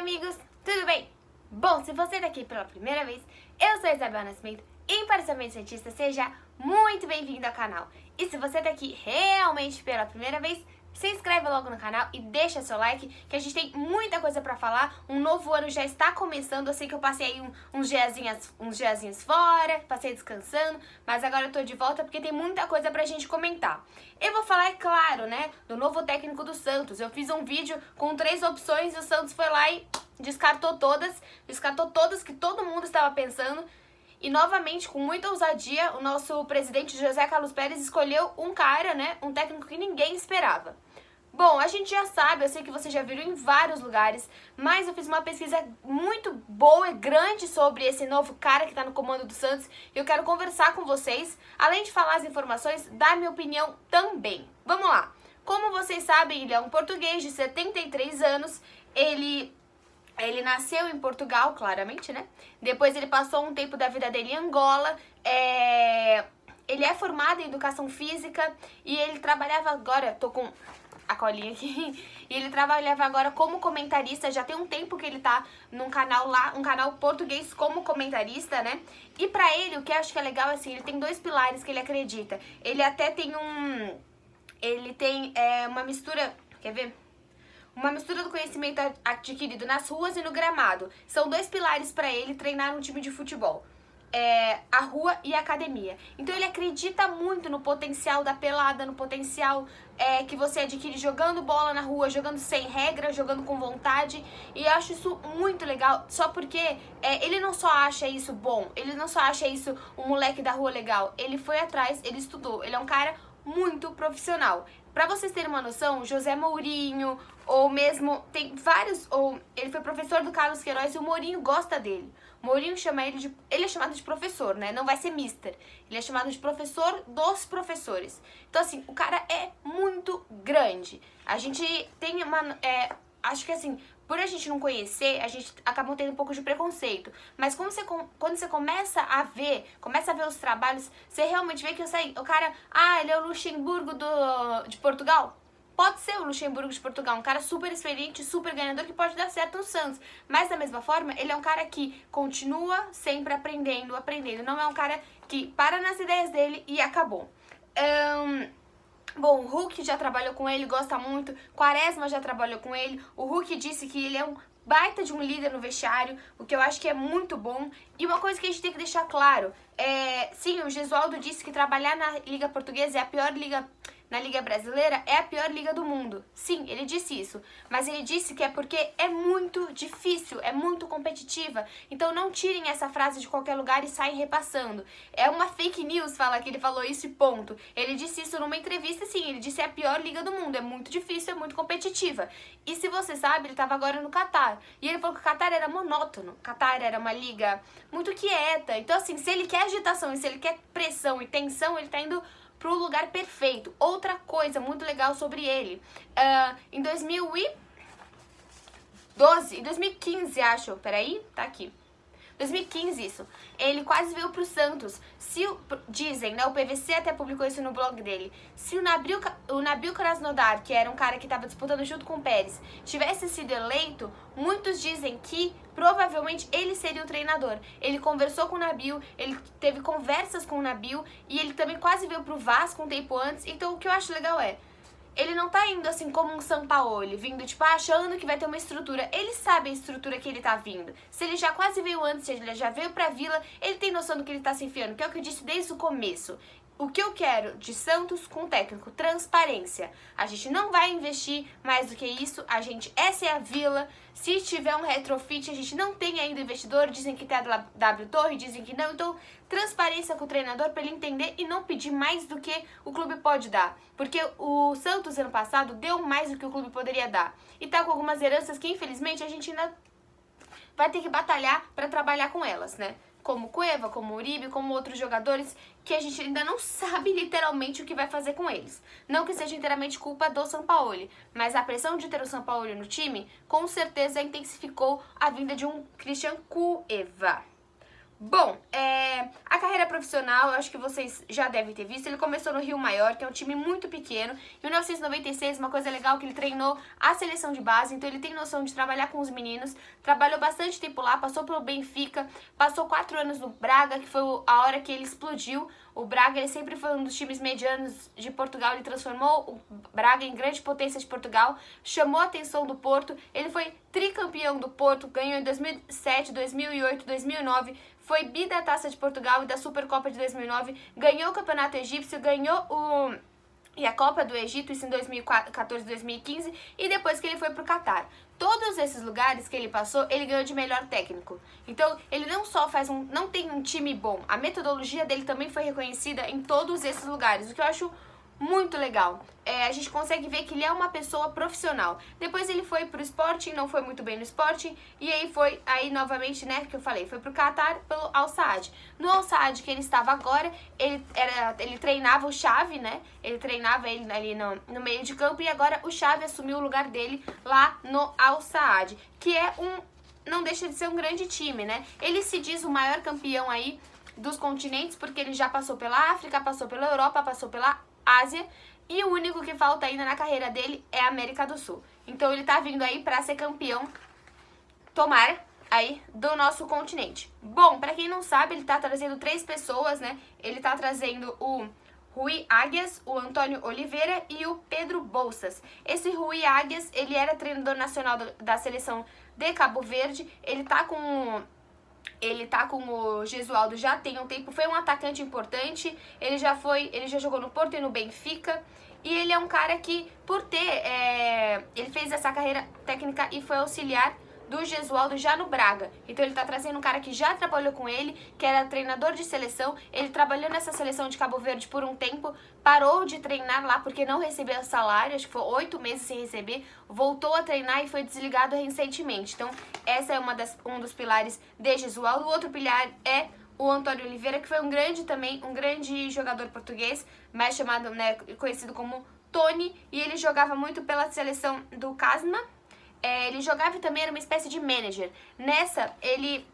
amigos, tudo bem? Bom, se você está aqui pela primeira vez, eu sou Isabel Nascimento, imparcialmente cientista, seja muito bem-vindo ao canal. E se você está aqui realmente pela primeira vez, se inscreve logo no canal e deixa seu like, que a gente tem muita coisa pra falar. Um novo ano já está começando, eu sei que eu passei aí uns diazinhos fora, passei descansando, mas agora eu tô de volta porque tem muita coisa pra gente comentar. Eu vou falar, é claro, né, do novo técnico do Santos. Eu fiz um vídeo com 3 opções e o Santos foi lá e descartou todas que todo mundo estava pensando. E novamente, com muita ousadia, o nosso presidente José Carlos Pérez escolheu um cara, né, um técnico que ninguém esperava. Bom, a gente já sabe, eu sei que vocês já viram em vários lugares, mas eu fiz uma pesquisa muito boa e grande sobre esse novo cara que está no comando do Santos e eu quero conversar com vocês, além de falar as informações, dar minha opinião também. Vamos lá! Como vocês sabem, ele é um português de 73 anos, ele nasceu em Portugal, claramente, né? Depois ele passou um tempo da vida dele em Angola. Ele é formado em Educação Física e ele trabalhava agora, tô com a colinha aqui, e ele trabalhava agora como comentarista, já tem um tempo que ele tá num canal lá, um canal português como comentarista, né? E pra ele, o que eu acho que é legal, assim, ele tem 2 pilares que ele acredita. Ele até tem uma mistura, quer ver? Uma mistura do conhecimento adquirido nas ruas e no gramado. São 2 pilares para ele treinar um time de futebol. A rua e a academia. Então ele acredita muito no potencial da pelada, no potencial que você adquire jogando bola na rua, jogando sem regra, jogando com vontade. E eu acho isso muito legal, só porque ele não só acha isso bom, ele não só acha isso um moleque da rua legal. Ele foi atrás, ele estudou, ele é um cara muito profissional. Pra vocês terem uma noção, José Mourinho, ou mesmo, tem vários, ou ele foi professor do Carlos Queiroz e o Mourinho gosta dele. O Mourinho chama ele é chamado de professor, né? Não vai ser mister. Ele é chamado de professor dos professores. Então, assim, o cara é muito grande. A gente tem acho que assim, por a gente não conhecer, a gente acaba tendo um pouco de preconceito. Mas quando você começa a ver os trabalhos, você realmente vê que o cara, ele é o Luxemburgo de Portugal. Pode ser o Luxemburgo de Portugal, um cara super experiente, super ganhador, que pode dar certo no Santos. Mas da mesma forma, ele é um cara que continua sempre aprendendo. Não é um cara que para nas ideias dele e acabou. Bom, o Hulk já trabalhou com ele, gosta muito. Quaresma já trabalhou com ele. O Hulk disse que ele é um baita de um líder no vestiário, o que eu acho que é muito bom. E uma coisa que a gente tem que deixar claro, sim, o Gesualdo disse que trabalhar na Liga Portuguesa é a pior liga. Na Liga Brasileira é a pior liga do mundo. Sim, ele disse isso. Mas ele disse que é porque é muito difícil, é muito competitiva. Então não tirem essa frase de qualquer lugar e saem repassando. É uma fake news falar que ele falou isso e ponto. Ele disse isso numa entrevista, sim. Ele disse que é a pior liga do mundo. É muito difícil, é muito competitiva. E se você sabe, ele estava agora no Catar. E ele falou que o Catar era monótono. O Catar era uma liga muito quieta. Então assim, se ele quer agitação e se ele quer pressão e tensão, ele tá indo pro lugar perfeito. Outra coisa muito legal sobre ele, em 2015, acho, peraí, tá aqui. 2015 isso, ele quase veio pro Santos. Dizem, né, o PVC até publicou isso no blog dele, se o Nabil Krasnodar, que era um cara que estava disputando junto com o Pérez, tivesse sido eleito, muitos dizem que provavelmente ele seria o treinador. Ele conversou com o Nabil, ele teve conversas com o Nabil e ele também quase veio pro Vasco um tempo antes. Então o que eu acho legal ele não tá indo assim como um Sampaoli, vindo tipo achando que vai ter uma estrutura. Ele sabe a estrutura que ele tá vindo. Se ele já quase veio antes, se ele já veio pra Vila, ele tem noção do que ele tá se enfiando, que é o que eu disse desde o começo. O que eu quero de Santos com técnico? Transparência. A gente não vai investir mais do que isso. Essa é a Vila. Se tiver um retrofit, a gente não tem ainda investidor. Dizem que tem a W Torre, dizem que não. Então, transparência com o treinador para ele entender e não pedir mais do que o clube pode dar. Porque o Santos, ano passado, deu mais do que o clube poderia dar. E tá com algumas heranças que, infelizmente, a gente ainda vai ter que batalhar para trabalhar com elas, né? Como Cueva, como Uribe, como outros jogadores que a gente ainda não sabe literalmente o que vai fazer com eles. Não que seja inteiramente culpa do Sampaoli, mas a pressão de ter o Sampaoli no time, com certeza intensificou a vinda de um Christian Cueva. Bom, a carreira profissional, eu acho que vocês já devem ter visto, ele começou no Rio Maior, que é um time muito pequeno. Em 1996, uma coisa legal que ele treinou a seleção de base, então ele tem noção de trabalhar com os meninos, trabalhou bastante tempo lá, passou pelo Benfica, passou 4 anos no Braga, que foi a hora que ele explodiu. O Braga, ele sempre foi um dos times medianos de Portugal, ele transformou o Braga em grande potência de Portugal, chamou a atenção do Porto, ele foi tricampeão do Porto, ganhou em 2007, 2008, 2009, foi bi da Taça de Portugal e da Supercopa de 2009, ganhou o Campeonato Egípcio, ganhou a Copa do Egito, isso em 2014, 2015, e depois que ele foi pro Catar. Todos esses lugares que ele passou, ele ganhou de melhor técnico. Então, ele não só não tem um time bom, a metodologia dele também foi reconhecida em todos esses lugares, o que eu acho muito legal. A gente consegue ver que ele é uma pessoa profissional. Depois ele foi pro Sporting, não foi muito bem no Sporting, e aí novamente, né, que eu falei, foi pro Qatar pelo Al Saad. No Al Saad que ele estava agora, ele treinava o Xavi, né, ele treinava ele ali no meio de campo, e agora o Xavi assumiu o lugar dele lá no Al Saad, que não deixa de ser um grande time, né. Ele se diz o maior campeão aí dos continentes, porque ele já passou pela África, passou pela Europa, passou pela Ásia, e o único que falta ainda na carreira dele é a América do Sul. Então ele tá vindo aí pra ser campeão, tomara, aí do nosso continente. Bom, pra quem não sabe, ele tá trazendo 3 pessoas, né? Ele tá trazendo o Rui Águias, o Antônio Oliveira e o Pedro Bolsas. Esse Rui Águias, ele era treinador nacional da seleção de Cabo Verde, ele tá com o Gesualdo já tem um tempo, foi um atacante importante, ele já jogou no Porto e no Benfica, e ele é um cara que, ele fez essa carreira técnica e foi auxiliar do Gesualdo já no Braga. Então ele tá trazendo um cara que já trabalhou com ele, que era treinador de seleção, ele trabalhou nessa seleção de Cabo Verde por um tempo, parou de treinar lá porque não recebeu salário, acho que foi 8 meses sem receber, voltou a treinar e foi desligado recentemente. Então essa é um dos pilares de Gesualdo. O outro pilar é o Antônio Oliveira, que foi um grande jogador português, mais chamado, né, conhecido como Tony, e ele jogava muito pela seleção do Casma. Ele jogava e também era uma espécie de manager. Nessa, ele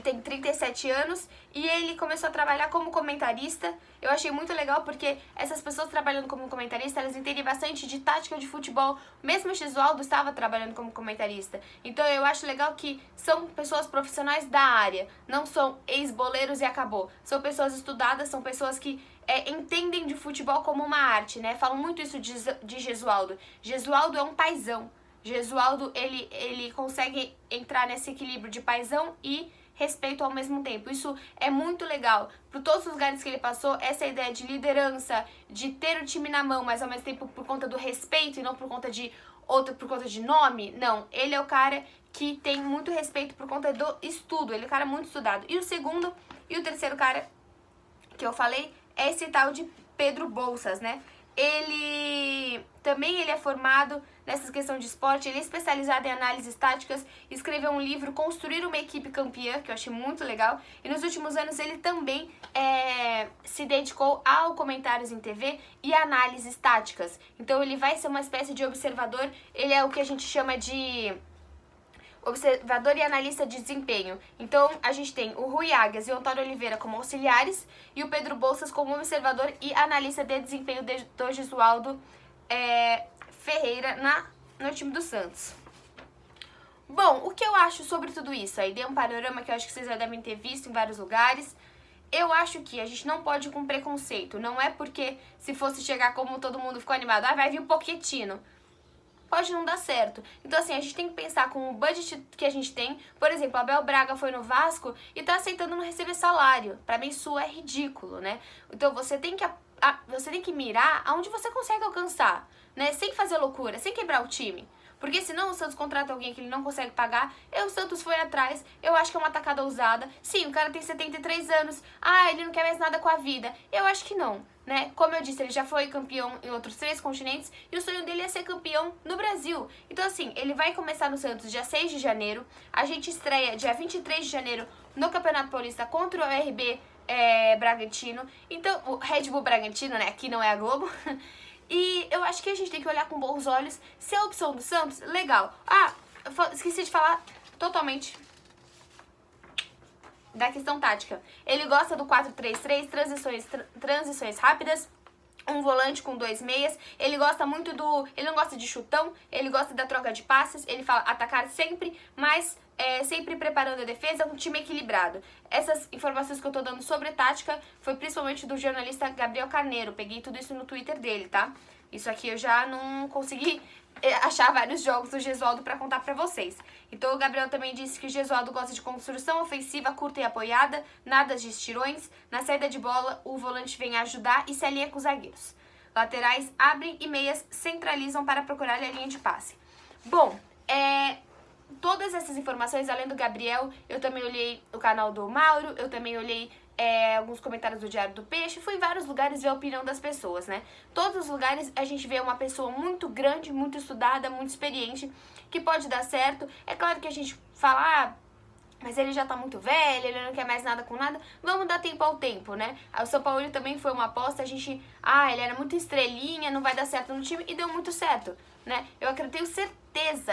tem 37 anos e ele começou a trabalhar como comentarista. Eu achei muito legal porque essas pessoas trabalhando como comentarista, elas entendem bastante de tática de futebol. Mesmo o Gesualdo estava trabalhando como comentarista. Então eu acho legal que são pessoas profissionais da área, não são ex-boleiros e acabou. São pessoas estudadas, são pessoas que entendem de futebol como uma arte, né? Falam muito isso de Gesualdo. Gesualdo é um paizão. Gesualdo, ele consegue entrar nesse equilíbrio de paizão e respeito ao mesmo tempo. Isso é muito legal. Por todos os lugares que ele passou, essa ideia de liderança, de ter o time na mão, mas ao mesmo tempo por conta do respeito e não por conta de nome, não. Ele é o cara que tem muito respeito por conta do estudo. Ele é um cara muito estudado. E o segundo e o terceiro cara que eu falei é esse tal de Pedro Bolsas, né? Ele é formado nessa questão de esporte, ele é especializado em análises táticas, escreveu um livro, Construir uma Equipe Campeã, que eu achei muito legal, e nos últimos anos ele também se dedicou ao comentários em TV e análises táticas. Então ele vai ser uma espécie de observador, ele é o que a gente chama de observador e analista de desempenho. Então, a gente tem o Rui Águias e o Antônio Oliveira como auxiliares e o Pedro Bolsas como observador e analista de desempenho do Gesualdo Ferreira no time do Santos. Bom, o que eu acho sobre tudo isso? Aí dei um panorama que eu acho que vocês já devem ter visto em vários lugares. Eu acho que a gente não pode ir com preconceito. Não é porque se fosse chegar como todo mundo ficou animado, vai vir o Pochettino. Pode não dar certo. Então, assim, a gente tem que pensar com o budget que a gente tem. Por exemplo, Abel Braga foi no Vasco e tá aceitando não receber salário. Pra mim, isso é ridículo, né? Então, você tem que mirar aonde você consegue alcançar, né? Sem fazer loucura, sem quebrar o time. Porque senão o Santos contrata alguém que ele não consegue pagar. O Santos foi atrás. Eu acho que é uma tacada ousada. Sim, o cara tem 73 anos. Ele não quer mais nada com a vida. Eu acho que não, né? Como eu disse, ele já foi campeão em outros 3 continentes. E o sonho dele é ser campeão no Brasil. Então, assim, ele vai começar no Santos dia 6 de janeiro. A gente estreia dia 23 de janeiro no Campeonato Paulista contra o RB Bragantino. Então, o Red Bull Bragantino, né? Aqui não é a Globo. E eu acho que a gente tem que olhar com bons olhos. Se é a opção do Santos, legal. Esqueci de falar totalmente. da questão tática. Ele gosta do 4-3-3, transições rápidas, um volante com 2 meias. Ele gosta muito ele não gosta de chutão, ele gosta da troca de passes. Ele fala atacar sempre, mas sempre preparando a defesa, um time equilibrado. Essas informações que eu tô dando sobre tática foi principalmente do jornalista Gabriel Carneiro. Peguei tudo isso no Twitter dele, tá? Isso aqui eu já não consegui achar vários jogos do Gesualdo pra contar pra vocês. Então o Gabriel também disse que o Gesualdo gosta de construção ofensiva curta e apoiada, nada de estirões. Na saída de bola, o volante vem ajudar e se alinha com os zagueiros. Laterais abrem e meias centralizam para procurar a linha de passe. Bom, todas essas informações, além do Gabriel, eu também olhei o canal do Mauro, eu também olhei alguns comentários do Diário do Peixe, fui em vários lugares ver a opinião das pessoas, né? Todos os lugares a gente vê uma pessoa muito grande, muito estudada, muito experiente, que pode dar certo. É claro que a gente fala, mas ele já tá muito velho, ele não quer mais nada com nada. Vamos dar tempo ao tempo, né? O São Paulo também foi uma aposta, a gente... ele era muito estrelinha, não vai dar certo no time, e deu muito certo, né? Eu tenho certeza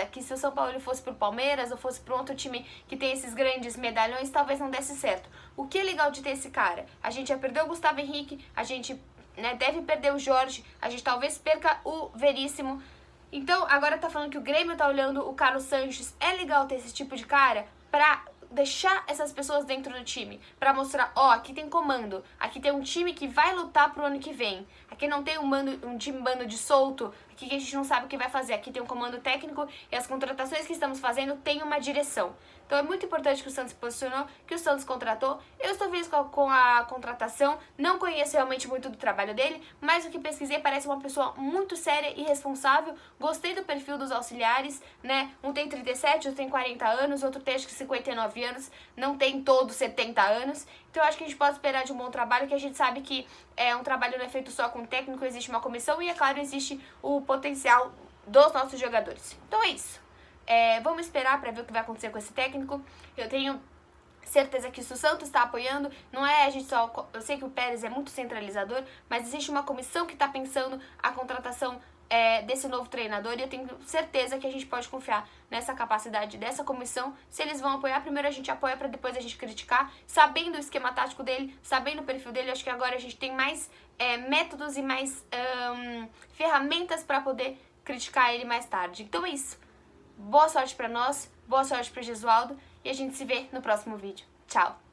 que se o São Paulo fosse pro Palmeiras ou fosse pro outro time que tem esses grandes medalhões, talvez não desse certo. O que é legal de ter esse cara? A gente já perdeu o Gustavo Henrique, a gente deve perder o Jorge, a gente talvez perca o Veríssimo. Então, agora tá falando que o Grêmio tá olhando o Carlos Sanches. É legal ter esse tipo de cara pra deixar essas pessoas dentro do time, pra mostrar, aqui tem comando, aqui tem um time que vai lutar pro ano que vem, aqui não tem um time bando de solto, aqui que a gente não sabe o que vai fazer, aqui tem um comando técnico e as contratações que estamos fazendo têm uma direção. Então é muito importante que o Santos se posicionou, que o Santos contratou. Eu estou feliz com a contratação, não conheço realmente muito do trabalho dele, mas o que pesquisei parece uma pessoa muito séria e responsável. Gostei do perfil dos auxiliares, né? Um tem 37, outro tem 40 anos, outro tem acho que 59 anos, não tem todos 70 anos. Então eu acho que a gente pode esperar de um bom trabalho, que a gente sabe que um trabalho não é feito só com o técnico, existe uma comissão e, é claro, existe o potencial dos nossos jogadores. Então é isso. Vamos esperar para ver o que vai acontecer com esse técnico. Eu tenho certeza que se o Santos está apoiando, não é a gente só... Eu sei que o Pérez é muito centralizador, mas existe uma comissão que está pensando a contratação desse novo treinador, e eu tenho certeza que a gente pode confiar nessa capacidade dessa comissão. Se eles vão apoiar, primeiro a gente apoia para depois a gente criticar, sabendo o esquema tático dele, sabendo o perfil dele. Acho que agora a gente tem mais métodos e mais ferramentas para poder criticar ele mais tarde. Então é isso. Boa sorte pra nós, boa sorte pro Gesualdo, e a gente se vê no próximo vídeo. Tchau!